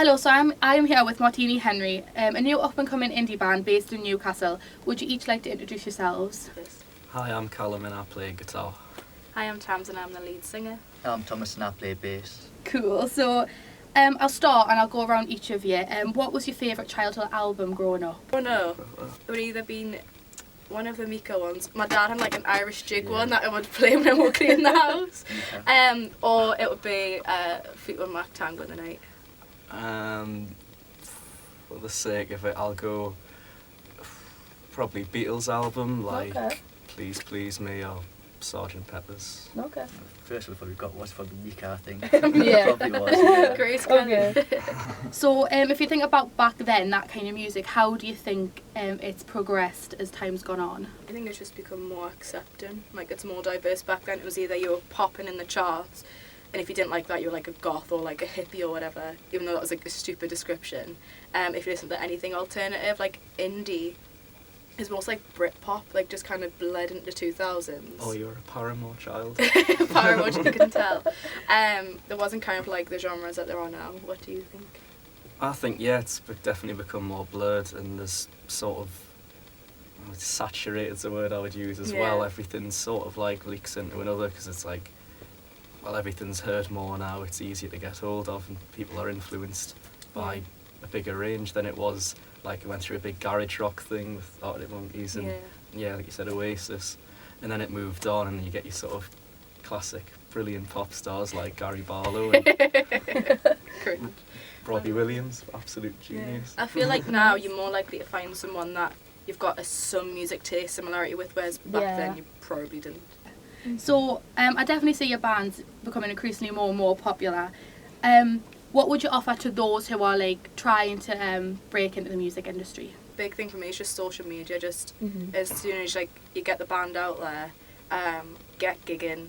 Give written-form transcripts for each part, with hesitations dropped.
Hello, so I'm here with Martini Henri, a new up-and-coming indie band based in Newcastle. Would you each like to introduce yourselves? Yes. Hi, I'm Callum and I play guitar. Hi, I'm Tams and I'm the lead singer. I'm Thomas and I play bass. Cool. So I'll start and I'll go around each of you. What was your favourite childhood album growing up? Oh no, it would either been one of the Mika ones. My dad had like an Irish jig one that I would play when I would clean the house. Or it would be Fleetwood Mac Tango in the Night. For the sake of it, I'll go probably Beatles album, like Please Please Me or Sgt. Pepper's. Okay. First one we got was from the Mika, I think. Yeah. Probably was, yeah. Great. Okay. So if you think about back then, that kind of music, how do you think it's progressed as time's gone on? I think it's just become more accepting. Like, it's more diverse. Back then it was either you were popping in the charts, and if you didn't like that, you were like a goth or like a hippie or whatever, even though that was like a stupid description. If you listen to anything alternative, like indie, is most like Britpop, like just kind of bled into the 2000s. Oh, you're a Paramore child. Paramore, you can tell. There wasn't kind of like the genres that there are now. What do you think? I think, yeah, it's definitely become more blurred and there's sort of, saturated's the word I would use as well. Everything sort of like leaks into another because it's like, well, everything's heard more now, it's easier to get hold of and people are influenced by a bigger range than it was. Like, it went through a big garage rock thing with Arctic Monkeys and, like you said, Oasis. And then it moved on and you get your sort of classic, brilliant pop stars like Gary Barlow and Robbie Williams, absolute genius. I feel like now you're more likely to find someone that you've got some music taste similarity with, whereas back then you probably didn't. So I definitely see your band's becoming increasingly more and more popular. What would you offer to those who are like trying to break into the music industry? Big thing for me is just social media. Just as soon as like you get the band out there, get gigging,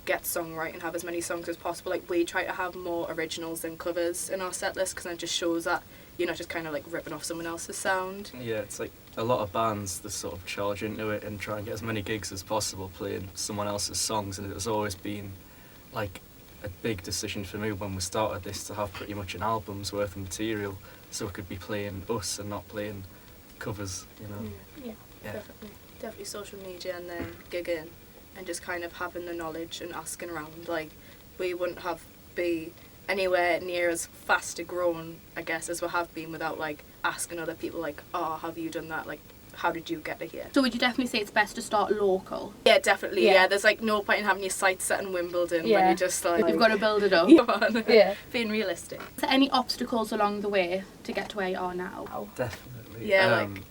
get songwriting, have as many songs as possible. Like, we try to have more originals than covers in our set list because it just shows that you're not just kind of like ripping off someone else's sound. Yeah, it's like a lot of bands that sort of charge into it and try and get as many gigs as possible playing someone else's songs, and it has always been like a big decision for me when we started this to have pretty much an album's worth of material so we could be playing us and not playing covers, you know. Yeah. Definitely social media and then gigging and just kind of having the knowledge and asking around. Like, we wouldn't be anywhere near as fast a grown, I guess, as we have been without like asking other people like, oh, have you done that? Like, how did you get to here? So would you definitely say it's best to start local? Yeah, definitely. Yeah, there's like no point in having your sights set in Wimbledon when you just like you've got to build it up. Come on. Being realistic. Is there any obstacles along the way to get to where you are now? Definitely. Yeah, like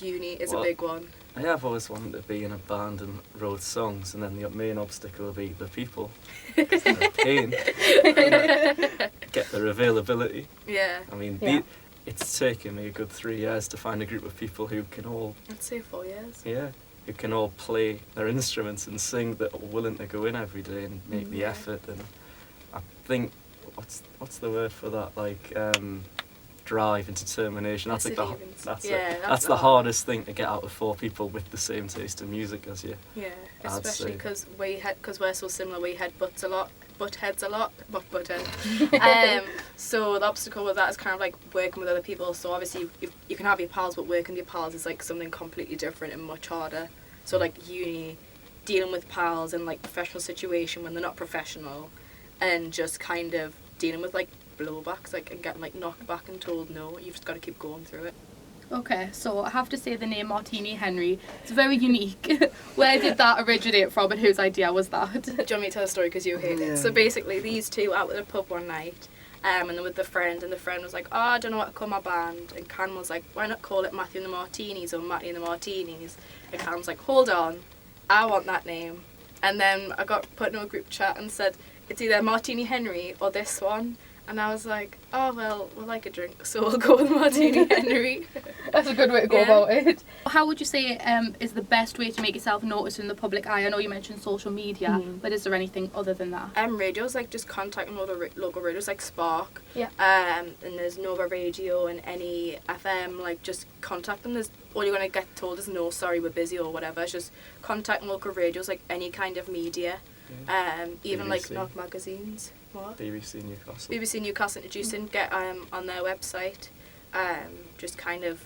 uni is a big one. I've always wanted to be in a band and wrote songs, and then the main obstacle will be the people. They're a pain. Get their availability. Yeah. I mean, it's taken me a good 3 years to find a group of people who can all... I'd say 4 years. Yeah, who can all play their instruments and sing, that are willing to go in every day and make the effort. And I think, what's the word for that? Like, drive and determination. That's like that's the hardest thing to get out of 4 people with the same taste in music as you. Yeah, especially because we're so similar. We butt heads a lot. So the obstacle with that is kind of like working with other people. So obviously you can have your pals, but working with your pals is like something completely different and much harder. So like uni, dealing with pals in like professional situation when they're not professional, and just kind of dealing with like blowbacks, like, and getting like knocked back and told no. You've just got to keep going through it. Okay, so I have to say the name Martini Henri, it's very unique. Where did that originate from and whose idea was that? Do you want me to tell the story because you hate it? So basically these two out at a pub one night and they're with the friend, and the friend was like, oh, I don't know what to call my band, and Can was like, why not call it Matthew and the Martinis or Matty and the Martinis? And Can was like, hold on, I want that name. And then I got put in a group chat and said, it's either Martini Henri or this one. And I was like, oh, well, we'll like a drink, so we'll go with Martini Henri. That's a good way to go about it. How would you say is the best way to make yourself noticed in the public eye? I know you mentioned social media, but is there anything other than that? Radios, like just contacting all the local radios, like Spark. Yeah. And there's Nova Radio and any FM, like just contact them. All you're going to get told is no, sorry, we're busy or whatever. It's just contacting local radios, like any kind of media. Even like Knock magazines. What? BBC Newcastle. BBC Newcastle introducing, get on their website, just kind of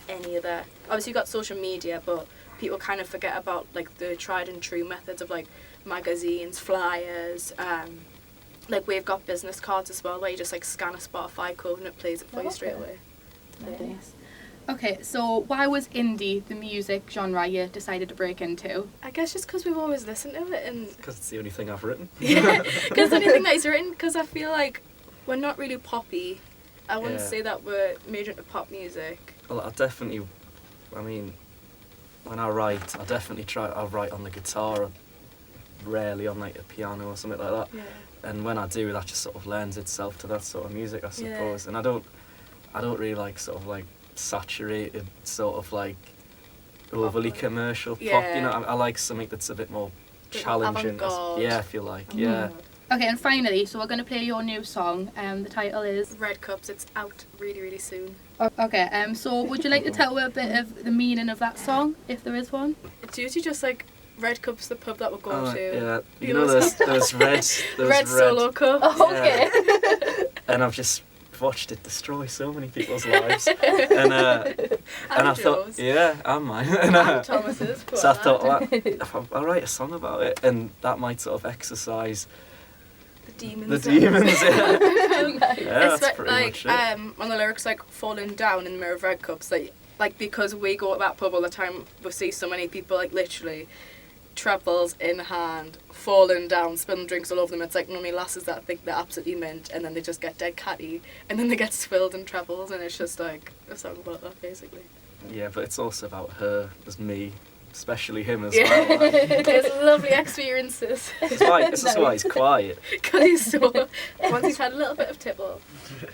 any other, obviously you've got social media, but people kind of forget about like the tried and true methods of like magazines, flyers, like we've got business cards as well where you just like scan a Spotify code and it plays it for you straight away. Nice. Okay, so why was indie the music genre you decided to break into? I guess just because we've always listened to it, and Because it's the only thing I've written. yeah, because the only thing that he's written, because I feel like we're not really poppy. I wouldn't Yeah. say that we're major into pop music. Well, I mean, when I write, I write on the guitar, rarely on like a piano or something like that. Yeah. And when I do, that just sort of lends itself to that sort of music, I suppose. And I don't really like sort of like saturated, sort of like overly commercial pop. You know, Yeah. I like something that's a bit more Bit challenging. avant-garde. Yeah, I feel like, yeah. Okay, and finally, so we're going to play your new song. The title is... Red Cups, it's out really, really soon. Okay, so would you like to tell a bit of the meaning of that song, if there is one? It's usually just like Red Cup's the pub that we're going to. Yeah, You you know know, those red Solo Cup. Oh, Yeah. okay. And I've just watched it destroy so many people's lives. And I thought, Joe's. yeah, and mine. And, And Thomas's. so I thought, well, if I'll write a song about it, and that might sort of exercise the demons. the demons. Yeah, Nice. yeah It's that's pretty like much it. on the lyrics like falling down in the mirror of Red Cups, like because we go to that pub all the time, we see so many people like literally trebles in hand, falling down, spilling drinks all over them. It's like normally lasses that think they're absolutely mint, and then they just get dead catty, and then they get spilled in trebles, and it's just like a song about that basically. Yeah, but it's also about her as me, especially him as Yeah. well. Like, It's lovely experiences. this is why he's quiet. Because he's so once he's had a little bit of tipple.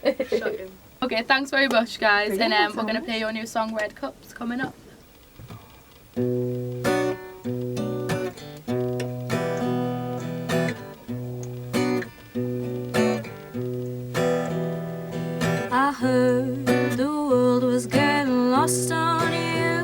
Shocking. Okay, thanks very much, guys. Thank And you we're so going to much. play your new song, Red Cups, coming up. I heard the world was getting lost on you.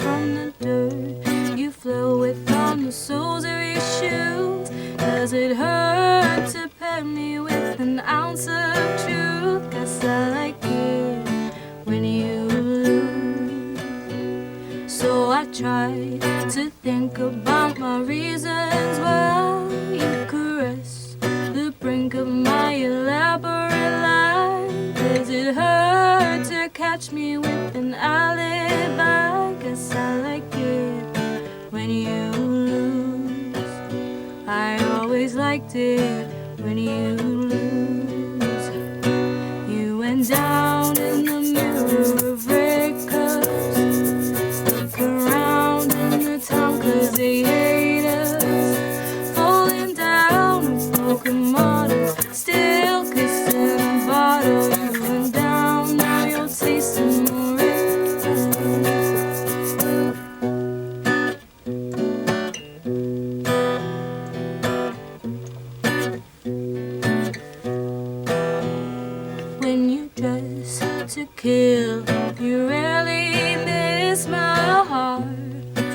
From the dirt you flew with on the soles of your shoes. Does it hurt to pair me with an ounce of truth? Guess I like it when you lose. So I tried to think about my reasons why you caress the brink of my elaborate lie. Does it hurt to catch me with an alibi? Guess I like it when you lose. I always liked it when you lose. You went down in the mirror of red cups. Look around in the town 'cause they hate us. Falling down a broken model, still kissing a bottle. You went down, now you're tasting more red cups. When you dress to kill, you rarely miss my heart,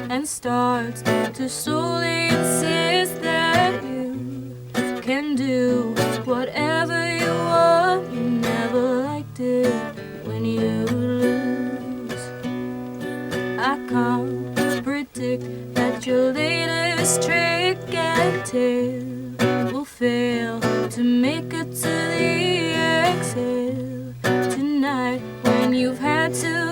and starts to slowly insist that you can do whatever you want. You never liked it when you lose. I can't predict that your latest trick and tale will fail to make it to the exhale tonight when you've had to